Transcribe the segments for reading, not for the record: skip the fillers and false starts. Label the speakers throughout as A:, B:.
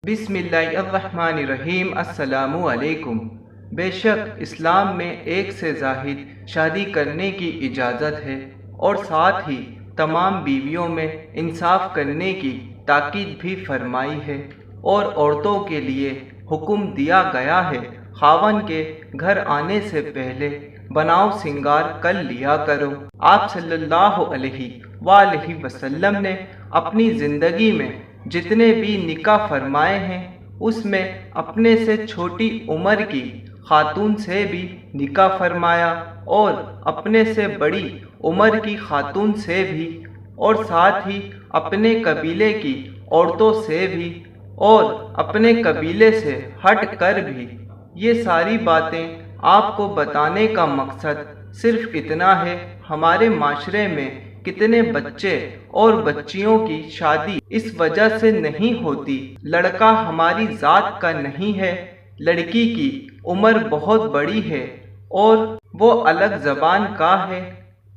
A: بسم اللہ الرحمن الرحیم۔ السلام علیکم۔ بے شک اسلام میں ایک سے زائد شادی کرنے کی اجازت ہے اور ساتھ ہی تمام بیویوں میں انصاف کرنے کی تاکید بھی فرمائی ہے، اور عورتوں کے لیے حکم دیا گیا ہے خاوند کے گھر آنے سے پہلے بناؤ سنگار کر لیا کرو۔ آپ صلی اللہ علیہ وآلہ وسلم نے اپنی زندگی میں جتنے بھی نکاح فرمائے ہیں اس میں اپنے سے چھوٹی عمر کی خاتون سے بھی نکاح فرمایا اور اپنے سے بڑی عمر کی خاتون سے بھی، اور ساتھ ہی اپنے قبیلے کی عورتوں سے بھی اور اپنے قبیلے سے ہٹ کر بھی۔ یہ ساری باتیں آپ کو بتانے کا مقصد صرف اتنا ہے، ہمارے معاشرے میں کتنے بچے اور بچیوں کی شادی اس وجہ سے نہیں ہوتی، لڑکا ہماری ذات کا نہیں ہے، لڑکی کی عمر بہت بڑی ہے اور وہ الگ زبان کا ہے،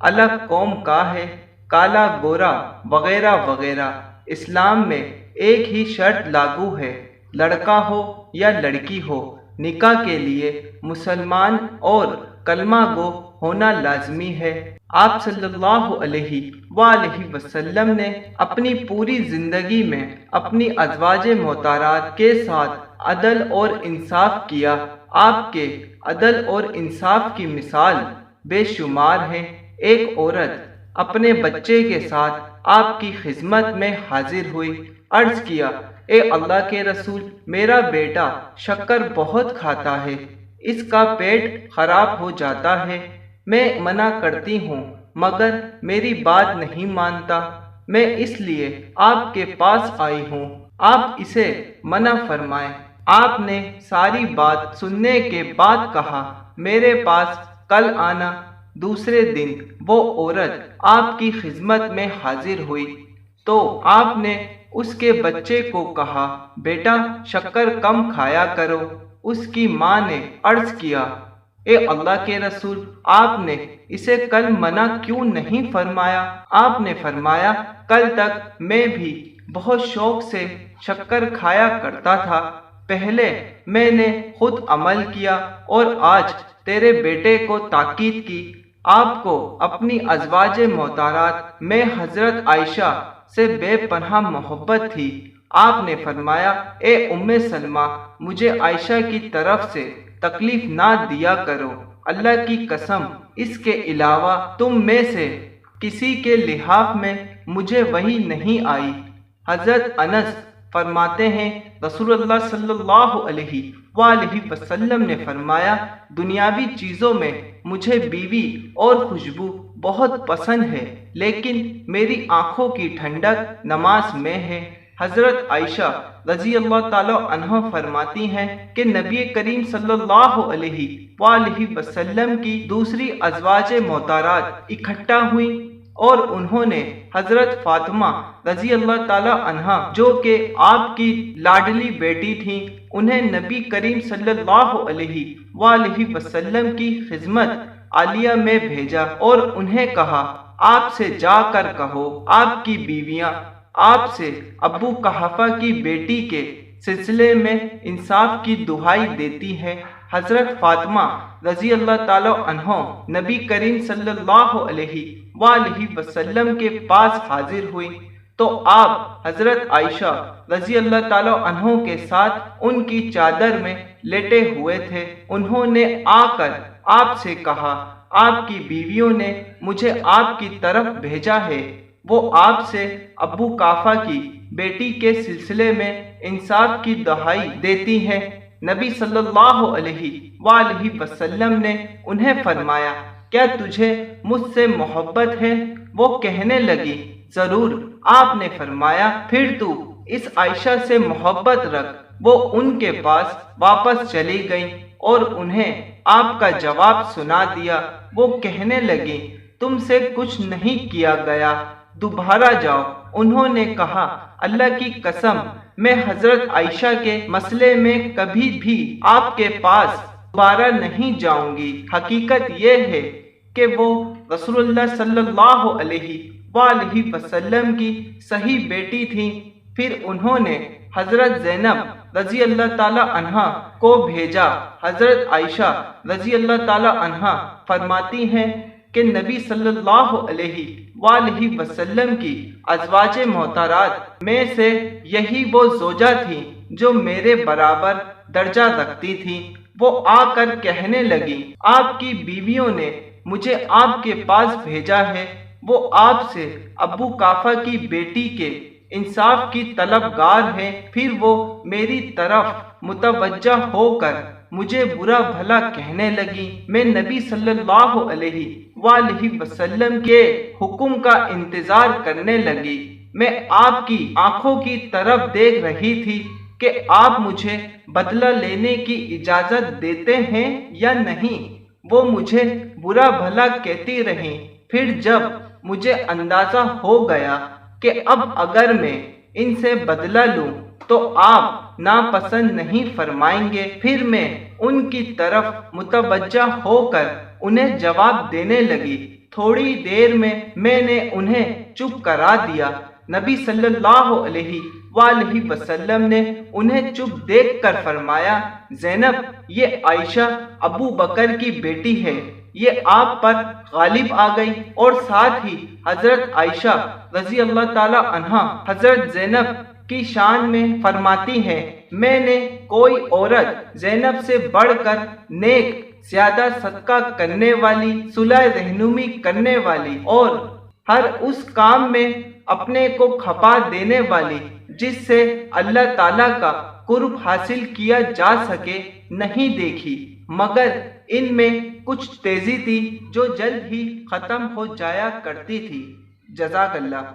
A: الگ قوم کا ہے، کالا گورا وغیرہ وغیرہ۔ اسلام میں ایک ہی شرط لاگو ہے، لڑکا ہو یا لڑکی ہو، نکاح کے لیے مسلمان اور کلمہ گو ہونا لازمی ہے۔ آپ صلی اللہ علیہ وآلہ وسلم نے اپنی پوری زندگی میں اپنی ازواج محترمات کے ساتھ عدل اور انصاف کیا۔ آپ کے عدل اور انصاف کی مثال بے شمار ہے۔ ایک عورت اپنے بچے کے ساتھ آپ کی خدمت میں حاضر ہوئی، عرض کیا، اے اللہ کے رسول، میرا بیٹا شکر بہت کھاتا ہے، اس کا پیٹ خراب ہو جاتا ہے، میں منع کرتی ہوں مگر میری بات نہیں مانتا، میں اس لیے آپ کے پاس آئی ہوں، آپ اسے منع فرمائیں۔ آپ نے ساری بات سننے کے بعد کہا، میرے پاس کل آنا۔ دوسرے دن وہ عورت آپ کی خدمت میں حاضر ہوئی تو آپ نے اس کے بچے کو کہا، بیٹا شکر کم کھایا کرو۔ اس کی ماں نے عرض کیا، اے اللہ کے رسول، آپ نے اسے کل منع کیوں نہیں فرمایا؟ آپ نے فرمایا، کل تک میں بھی بہت شوق سے شکر کھایا کرتا تھا، پہلے میں نے خود عمل کیا اور آج تیرے بیٹے کو تاکید کی۔ آپ کو اپنی ازواج محترمات میں حضرت عائشہ سے بے پناہ محبت تھی۔ آپ نے فرمایا، اے ام سلمہ، مجھے عائشہ کی طرف سے تکلیف نہ دیا کرو، اللہ کی قسم اس کے علاوہ تم میں سے کسی کے لحاف میں مجھے وحی نہیں آئی۔ حضرت انس فرماتے ہیں، رسول اللہ صلی اللہ علیہ وآلہ وسلم نے فرمایا، دنیاوی چیزوں میں مجھے بیوی اور خوشبو بہت پسند ہے، لیکن میری آنکھوں کی ٹھنڈک نماز میں ہے۔ حضرت عائشہ رضی اللہ تعالی عنہ فرماتی ہیں کہ نبی کریم صلی اللہ علیہ وآلہ وسلم کی دوسری ازواج محترمات اکٹھا ہوئیں اور انہوں نے حضرت فاطمہ رضی اللہ تعالی عنہا جو کہ آپ کی لاڈلی بیٹی تھیں، انہیں نبی کریم صلی اللہ علیہ وآلہ وسلم کی خدمت عالیہ میں بھیجا اور انہیں کہا، آپ سے جا کر کہو آپ کی بیویاں آپ سے ابو قحافہ کی بیٹی کے سلسلے میں انصاف کی دہائی دیتی ہیں۔ حضرت فاطمہ رضی اللہ تعالی عنہ نبی کریم صلی اللہ علیہ وآلہ وسلم کے پاس حاضر ہوئی تو آپ حضرت عائشہ رضی اللہ تعالی عنہ کے ساتھ ان کی چادر میں لیٹے ہوئے تھے۔ انہوں نے آ کر آپ سے کہا، آپ کی بیویوں نے مجھے آپ کی طرف بھیجا ہے، وہ آپ سے ابو قحافہ کی بیٹی کے سلسلے میں انصاف کی دہائی دیتی ہیں۔ نبی صلی اللہ علیہ وآلہ وسلم نے انہیں فرمایا، کیا تجھے مجھ سے محبت ہے؟ وہ کہنے لگی، ضرور۔ آپ نے فرمایا، پھر تو اس عائشہ سے محبت رکھ۔ وہ ان کے پاس واپس چلی گئیں اور انہیں آپ کا جواب سنا دیا۔ وہ کہنے لگیں، تم سے کچھ نہیں کیا گیا، دوبارہ جاؤ۔ انہوں نے کہا، اللہ کی قسم میں حضرت عائشہ کے مسئلے میں کبھی بھی آپ کے پاس دوبارہ نہیں جاؤں گی۔ حقیقت یہ ہے کہ وہ رسول اللہ صلی اللہ علیہ وآلہ وسلم کی صحیح بیٹی تھیں۔ پھر انہوں نے حضرت زینب رضی اللہ تعالی عنہا کو بھیجا۔ حضرت عائشہ رضی اللہ تعالی عنہا فرماتی ہیں کہ نبی صلی اللہ علیہ وآلہ وسلم کی ازواج محترات میں سے یہی وہ زوجہ تھی جو میرے برابر درجہ رکھتی تھی۔ وہ آ کر کہنے لگی، آپ کی بیویوں نے مجھے آپ کے پاس بھیجا ہے، وہ آپ سے ابو قحافہ کی بیٹی کے انصاف کی طلبگار ہے۔ پھر وہ میری طرف متوجہ ہو کر مجھے برا بھلا کہنے لگی۔ میں نبی صلی اللہ علیہ وآلہ وسلم کے حکم کا انتظار کرنے لگی۔ میں آپ کی آنکھوں کی طرف دیکھ رہی تھی کہ آپ مجھے بدلہ لینے کی اجازت دیتے ہیں یا نہیں۔ وہ مجھے برا بھلا کہتی رہیں۔ پھر جب مجھے اندازہ ہو گیا کہ اب اگر میں ان سے بدلہ لوں تو آپ ناپسند نہیں فرمائیں گے، پھر میں ان کی طرف متوجہ ہو کر انہیں جواب دینے لگی۔ تھوڑی دیر میں نے انہیں چپ کرا دیا۔ نبی صلی اللہ علیہ وآلہ وسلم نے انہیں چپ دیکھ کر فرمایا، زینب یہ عائشہ ابو بکر کی بیٹی ہے، یہ آپ پر غالب آ گئی۔ اور ساتھ ہی حضرت عائشہ رضی اللہ تعالی عنہا حضرت زینب کی شان میں فرماتی ہیں، میں نے کوئی عورت زینب سے بڑھ کر نیک، زیادہ صدقہ کرنے والی، صلح رحمی کرنے والی اور ہر اس کام میں اپنے کو کھپا دینے والی جس سے اللہ تعالیٰ کا قرب حاصل کیا جا سکے نہیں دیکھی، مگر ان میں کچھ تیزی تھی جو جلد ہی ختم ہو جایا کرتی تھی۔ جزاک اللہ۔